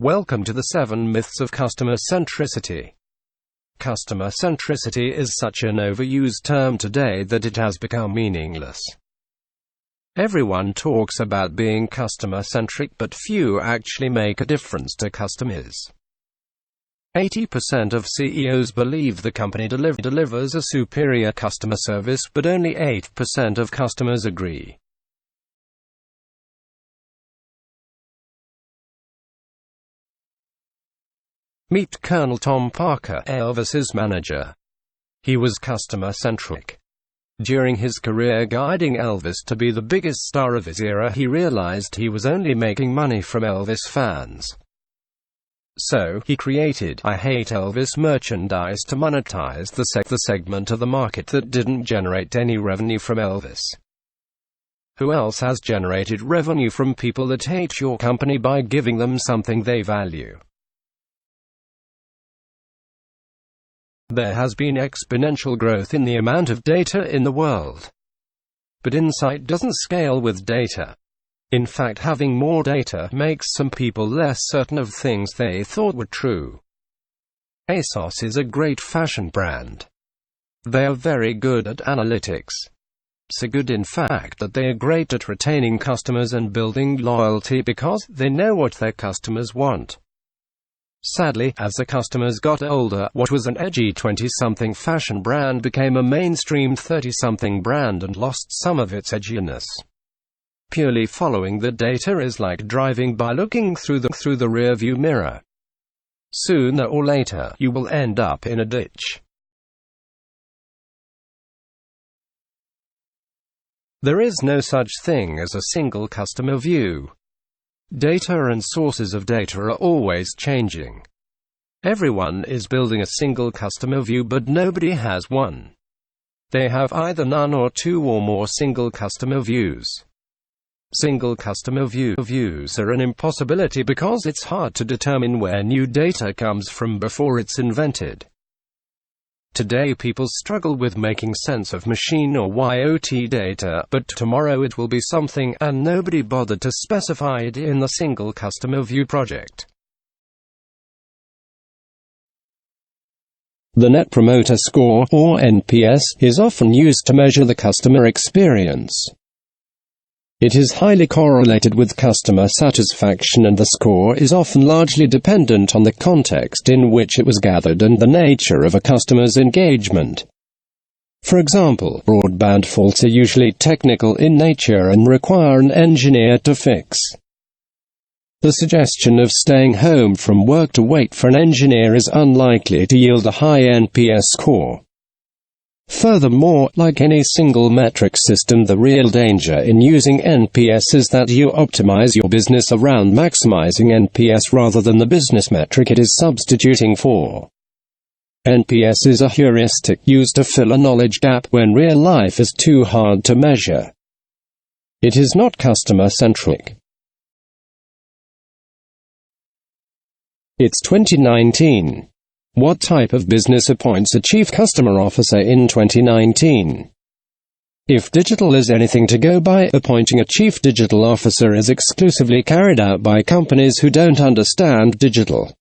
Welcome to the 7 Myths of Customer Centricity. Customer centricity is such an overused term today that it has become meaningless. Everyone talks about being customer-centric, but few actually make a difference to customers. 80% of CEOs believe the company delivers a superior customer service, but only 8% of customers agree. Meet Colonel Tom Parker, Elvis's manager. He was customer-centric. During his career guiding Elvis to be the biggest star of his era, he realized he was only making money from Elvis fans. So, he created I Hate Elvis merchandise to monetize the segment of the market that didn't generate any revenue from Elvis. Who else has generated revenue from people that hate your company by giving them something they value? There has been exponential growth in the amount of data in the world. But insight doesn't scale with data. In fact, having more data makes some people less certain of things they thought were true. ASOS is a great fashion brand. They are very good at analytics. So good, in fact, that they are great at retaining customers and building loyalty because they know what their customers want. Sadly, as the customers got older, what was an edgy 20-something fashion brand became a mainstream 30-something brand and lost some of its edginess. Purely following the data is like driving by looking through the rearview mirror. Sooner or later, you will end up in a ditch. There is no such thing as a single customer view. Data and sources of data are always changing. Everyone is building a single customer view, but nobody has one. They have either none or two or more single customer views. Single customer views are an impossibility because it's hard to determine where new data comes from before it's invented. Today people struggle with making sense of machine or IoT data, but tomorrow it will be something, and nobody bothered to specify it in the single customer view project. The Net Promoter Score, or NPS, is often used to measure the customer experience. It is highly correlated with customer satisfaction, and the score is often largely dependent on the context in which it was gathered and the nature of a customer's engagement. For example, broadband faults are usually technical in nature and require an engineer to fix. The suggestion of staying home from work to wait for an engineer is unlikely to yield a high NPS score. Furthermore, like any single metric system, the real danger in using NPS is that you optimize your business around maximizing NPS rather than the business metric it is substituting for. NPS is a heuristic used to fill a knowledge gap when real life is too hard to measure. It is not customer-centric. It's 2019. What type of business appoints a Chief Customer Officer in 2019? If digital is anything to go by, appointing a Chief Digital Officer is exclusively carried out by companies who don't understand digital.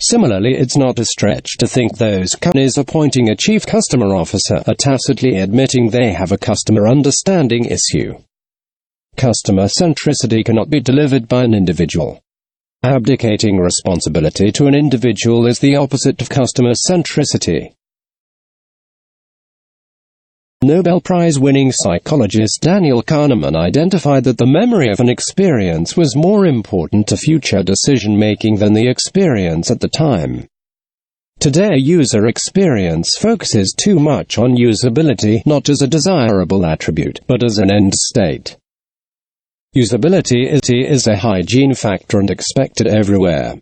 Similarly, it's not a stretch to think those companies appointing a Chief Customer Officer are tacitly admitting they have a customer understanding issue. Customer centricity cannot be delivered by an individual. Abdicating responsibility to an individual is the opposite of customer centricity. Nobel Prize-winning psychologist Daniel Kahneman identified that the memory of an experience was more important to future decision-making than the experience at the time. Today, user experience focuses too much on usability, not as a desirable attribute, but as an end state. Usability is a hygiene factor and expected everywhere.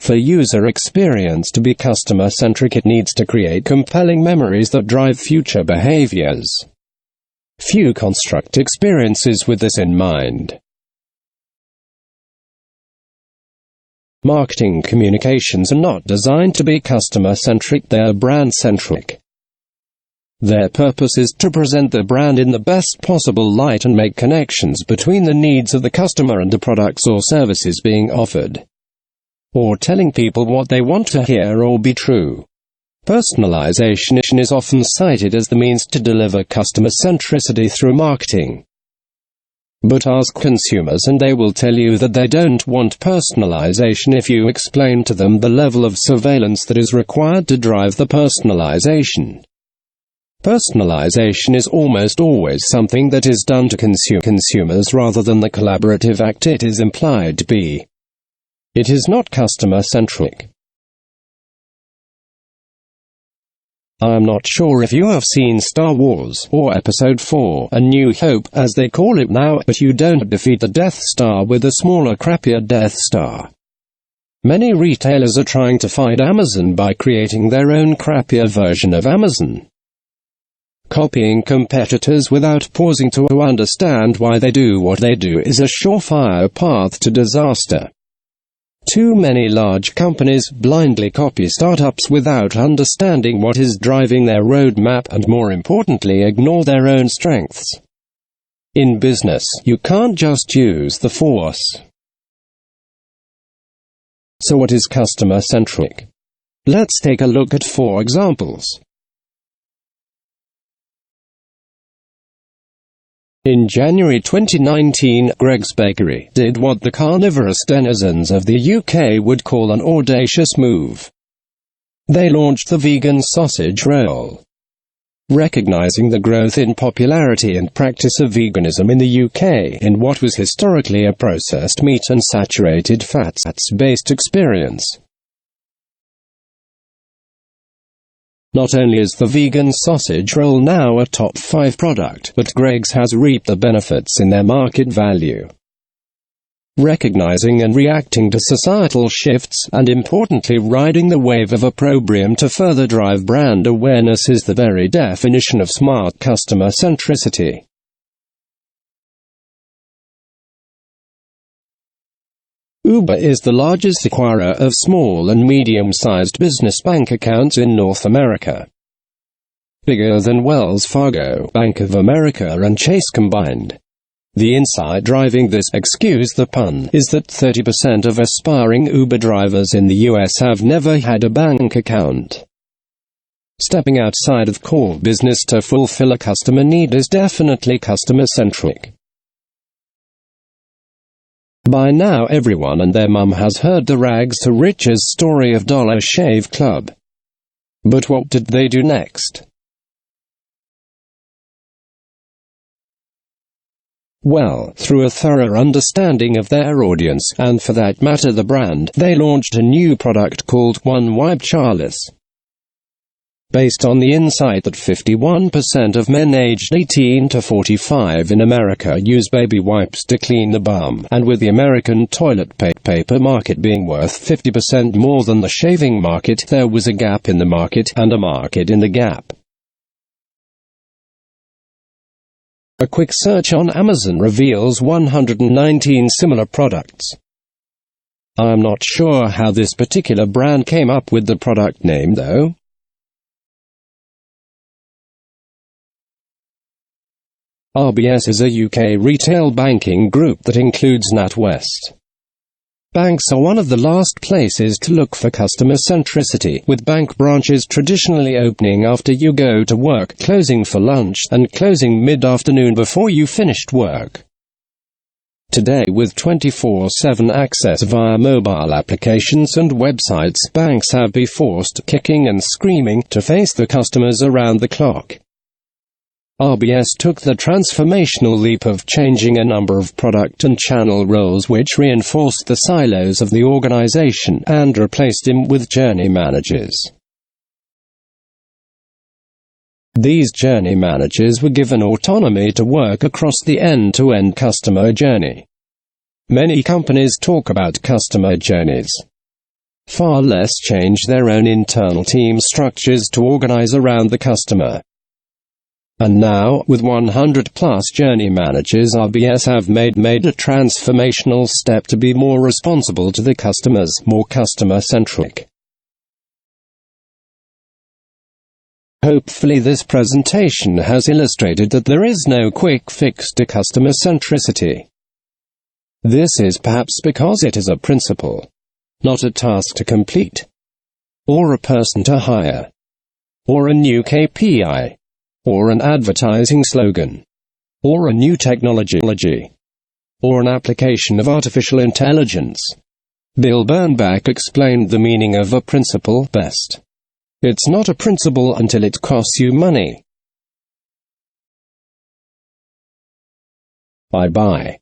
For user experience to be customer-centric, it needs to create compelling memories that drive future behaviors. Few construct experiences with this in mind. Marketing communications are not designed to be customer-centric, they are brand-centric. Their purpose is to present the brand in the best possible light and make connections between the needs of the customer and the products or services being offered. or telling people what they want to hear or be true. Personalization is often cited as the means to deliver customer centricity through marketing. But ask consumers and they will tell you that they don't want personalization if you explain to them the level of surveillance that is required to drive the personalization. Personalization is almost always something that is done to consumers rather than the collaborative act it is implied to be. It is not customer-centric. I'm not sure if you have seen Star Wars, or Episode 4, A New Hope, as they call it now, but you don't defeat the Death Star with a smaller, crappier Death Star. Many retailers are trying to fight Amazon by creating their own crappier version of Amazon. Copying competitors without pausing to understand why they do what they do is a surefire path to disaster. Too many large companies blindly copy startups without understanding what is driving their roadmap and, more importantly, ignore their own strengths. In business, you can't just use the force. So what is customer-centric? Let's take a look at 4 examples. In January 2019, Greggs Bakery did what the carnivorous denizens of the UK would call an audacious move. They launched the vegan sausage roll. Recognizing the growth in popularity and practice of veganism in the UK in what was historically a processed meat and saturated fats-based experience. Not only is the vegan sausage roll now a top 5 product, but Greggs has reaped the benefits in their market value. Recognizing and reacting to societal shifts, and importantly riding the wave of opprobrium to further drive brand awareness is the very definition of smart customer centricity. Uber is the largest acquirer of small and medium-sized business bank accounts in North America. Bigger than Wells Fargo, Bank of America and Chase combined. The insight driving this, excuse the pun, is that 30% of aspiring Uber drivers in the US have never had a bank account. Stepping outside of core business to fulfill a customer need is definitely customer-centric. By now everyone and their mum has heard the rags to riches story of Dollar Shave Club. But what did they do next? Well, through a thorough understanding of their audience, and for that matter the brand, they launched a new product called One Wipe Charless. Based on the insight that 51% of men aged 18 to 45 in America use baby wipes to clean the bum, and with the American toilet paper market being worth 50% more than the shaving market, there was a gap in the market, and a market in the gap. A quick search on Amazon reveals 119 similar products. I'm not sure how this particular brand came up with the product name though. RBS is a UK retail banking group that includes NatWest. Banks are one of the last places to look for customer centricity, with bank branches traditionally opening after you go to work, closing for lunch, and closing mid-afternoon before you finished work. Today, with 24/7 access via mobile applications and websites, banks have been forced, kicking and screaming, to face the customers around the clock. RBS took the transformational leap of changing a number of product and channel roles which reinforced the silos of the organization, and replaced them with journey managers. These journey managers were given autonomy to work across the end-to-end customer journey. Many companies talk about customer journeys. Far less change their own internal team structures to organize around the customer. And now, with 100-plus journey managers, RBS have made a transformational step to be more responsive to the customers, more customer-centric. Hopefully this presentation has illustrated that there is no quick fix to customer centricity. This is perhaps because it is a principle. not a task to complete, or a person to hire, or a new KPI, or an advertising slogan, or a new technology, or an application of artificial intelligence. Bill Bernbach explained the meaning of a principle best. It's not a principle until it costs you money. Bye-bye.